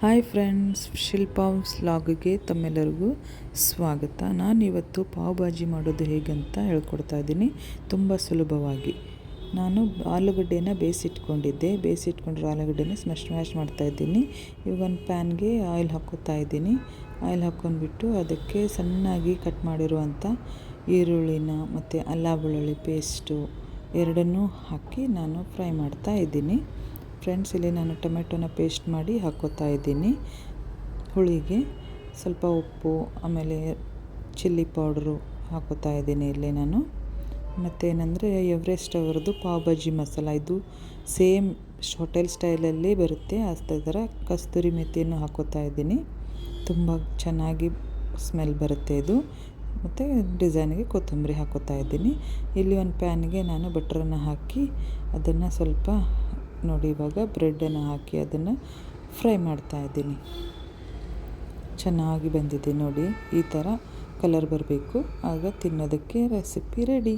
Hi friends, Shilpa's ವ್ಲಾಗ್ಗೆ ತಮ್ಮೆಲ್ಲರಿಗೂ ಸ್ವಾಗತ. ನಾನಿವತ್ತು ಪಾವ್ ಭಾಜಿ ಮಾಡೋದು ಹೇಗಂತ ಹೇಳ್ಕೊಡ್ತಾ ಇದ್ದೀನಿ, ತುಂಬ ಸುಲಭವಾಗಿ. ನಾನು ಆಲೂಗಡ್ಡೆನ ಬೇಯಿಸಿಟ್ಕೊಂಡಿರೋ ಆಲೂಗಡ್ಡೆನ ಸ್ಮ್ಯಾಶ್ ಮಾಡ್ತಾಯಿದ್ದೀನಿ. ಇವಾಗ ಒಂದು ಪ್ಯಾನ್ಗೆ ಆಯಿಲ್ ಹಾಕ್ಕೋತಾ ಇದ್ದೀನಿ. ಆಯಿಲ್ ಹಾಕ್ಕೊಂಡ್ಬಿಟ್ಟು ಅದಕ್ಕೆ ಸಣ್ಣಾಗಿ ಕಟ್ ಮಾಡಿರುವಂಥ ಈರುಳ್ಳಿನ ಮತ್ತು ಅಲ್ಲ ಬೆಳ್ಳುಳ್ಳಿ ಪೇಸ್ಟು ಎರಡನ್ನೂ ಹಾಕಿ ನಾನು ಫ್ರೈ ಮಾಡ್ತಾ ಇದ್ದೀನಿ. ಫ್ರೆಂಡ್ಸ್, ಇಲ್ಲಿ ನಾನು ಟೊಮೆಟೊನ ಪೇಸ್ಟ್ ಮಾಡಿ ಹಾಕ್ಕೋತಾ ಇದ್ದೀನಿ. ಹುಳಿಗೆ ಸ್ವಲ್ಪ ಉಪ್ಪು, ಆಮೇಲೆ ಚಿಲ್ಲಿ ಪೌಡ್ರು ಹಾಕ್ಕೋತಾ ಇದ್ದೀನಿ ಇಲ್ಲಿ ನಾನು. ಮತ್ತೇನೆಂದರೆ ಎವರೆಸ್ಟ್ ಅವರದ್ದು ಪಾವ್ ಭಾಜಿ ಮಸಾಲ, ಇದು ಸೇಮ್ ಹೋಟೆಲ್ ಸ್ಟೈಲಲ್ಲಿ ಬರುತ್ತೆ. ಅದೇ ಥರ ಕಸ್ತೂರಿ ಮೆಥಿಯನ್ನು ಹಾಕ್ಕೋತಾ ಇದ್ದೀನಿ. ತುಂಬ ಚೆನ್ನಾಗಿ ಸ್ಮೆಲ್ ಬರುತ್ತೆ ಇದು. ಮತ್ತು ಡಿಸೈನಿಗೆ ಕೊತ್ತಂಬರಿ ಹಾಕ್ಕೋತಾ ಇದ್ದೀನಿ. ಇಲ್ಲಿ ಒಂದು ಪ್ಯಾನ್ಗೆ ನಾನು ಬಟ್ರನ್ನು ಹಾಕಿ ಅದನ್ನು ಸ್ವಲ್ಪ ನೋಡಿ, ಇವಾಗ ಬ್ರೆಡ್ಡನ್ನು ಹಾಕಿ ಅದನ್ನು ಫ್ರೈ ಮಾಡ್ತಾ ಇದ್ದೀನಿ. ಚೆನ್ನಾಗಿ ಬಂದಿದೆ ನೋಡಿ, ಈ ಥರ ಕಲರ್ ಬರಬೇಕು, ಆಗ ತಿನ್ನೋದಕ್ಕೆ ರೆಸಿಪಿ ರೆಡಿ.